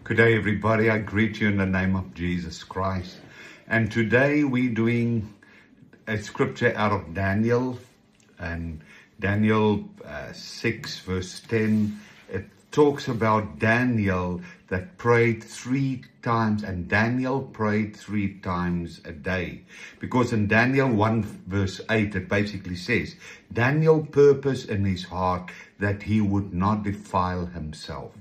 Good day, everybody. I greet you in the name of Jesus Christ. And today we're doing a scripture out of Daniel, and Daniel 6 verse 10. It talks about Daniel that prayed 3 times, and Daniel prayed 3 times a day. Because in Daniel 1 verse 8, it basically says, Daniel purposed in his heart that he would not defile himself.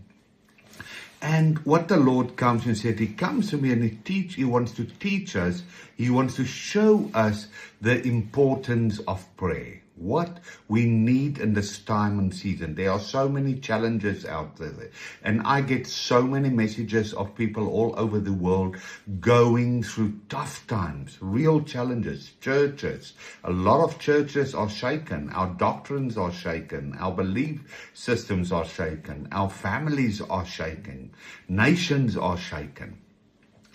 And what the Lord comes and said, He comes to me and He wants to teach us, He wants to show us the importance of prayer. What we need in this time and season. There are so many challenges out there. And I get so many messages of people all over the world going through tough times, real challenges, churches. A lot of churches are shaken. Our doctrines are shaken. Our belief systems are shaken. Our families are shaken. Nations are shaken.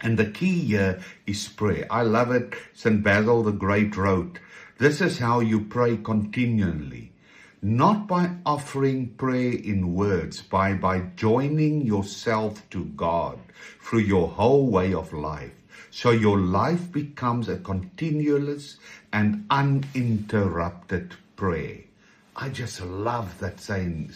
And the key here is prayer. I love it. St. Basil the Great wrote, this is how you pray continually, not by offering prayer in words, by joining yourself to God through your whole way of life. So your life becomes a continuous and uninterrupted prayer. I just love that saying.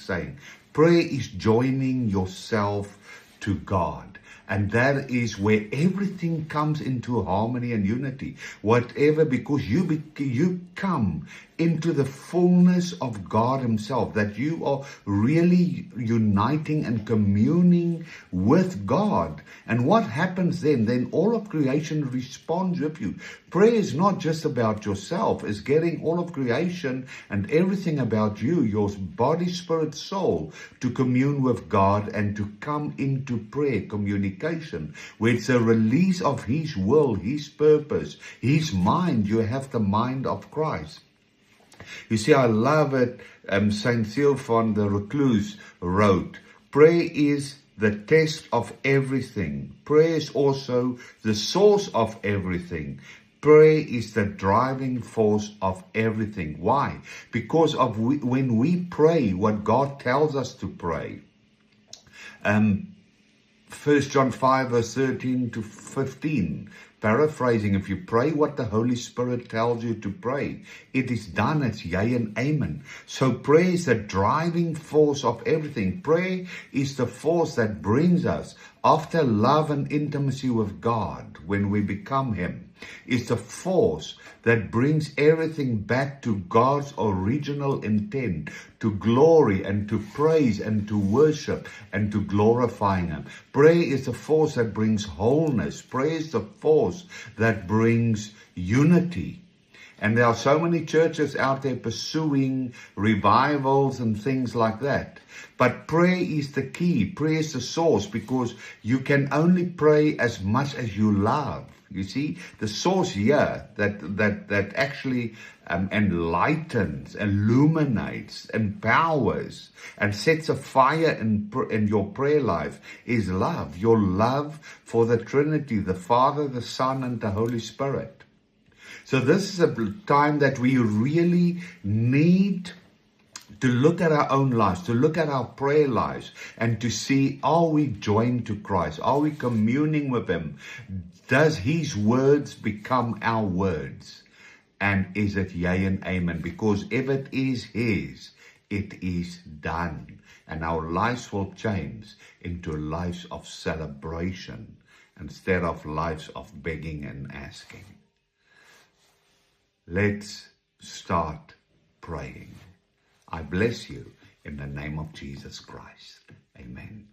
Prayer is joining yourself to God. And that is where everything comes into harmony and unity. Whatever, because you come into the fullness of God Himself, that you are really uniting and communing with God. And what happens then? Then all of creation responds with you. Prayer is not just about yourself. It's getting all of creation and everything about you, your body, spirit, soul, to commune with God and to come into prayer, communication, where it's a release of His will, His purpose, His mind. You have the mind of Christ. You see, I love it. Saint Theophan the Recluse wrote, prayer is the test of everything. Prayer is also the source of everything. Prayer is the driving force of everything. Why? Because when we pray what God tells us to pray. 1 John 5 verse 13 to 15. Paraphrasing, if you pray what the Holy Spirit tells you to pray, it is done. It's yea and amen. So prayer is the driving force of everything. Prayer is the force that brings us, after love and intimacy with God, when we become Him, is the force that brings everything back to God's original intent, to glory and to praise and to worship and to glorifying Him. Prayer is the force that brings wholeness. Prayer is the force that brings unity. And there are so many churches out there pursuing revivals and things like that. But prayer is the key. Prayer is the source, because you can only pray as much as you love. You see, the source here that actually enlightens, illuminates, empowers, and sets a fire in your prayer life is love. Your love for the Trinity, the Father, the Son, and the Holy Spirit. So this is a time that we really need to look at our own lives, to look at our prayer lives, and to see, are we joined to Christ? Are we communing with Him? Does His words become our words? And is it yea and amen? Because if it is His, it is done. And our lives will change into lives of celebration instead of lives of begging and asking. Let's start praying. I bless you in the name of Jesus Christ. Amen.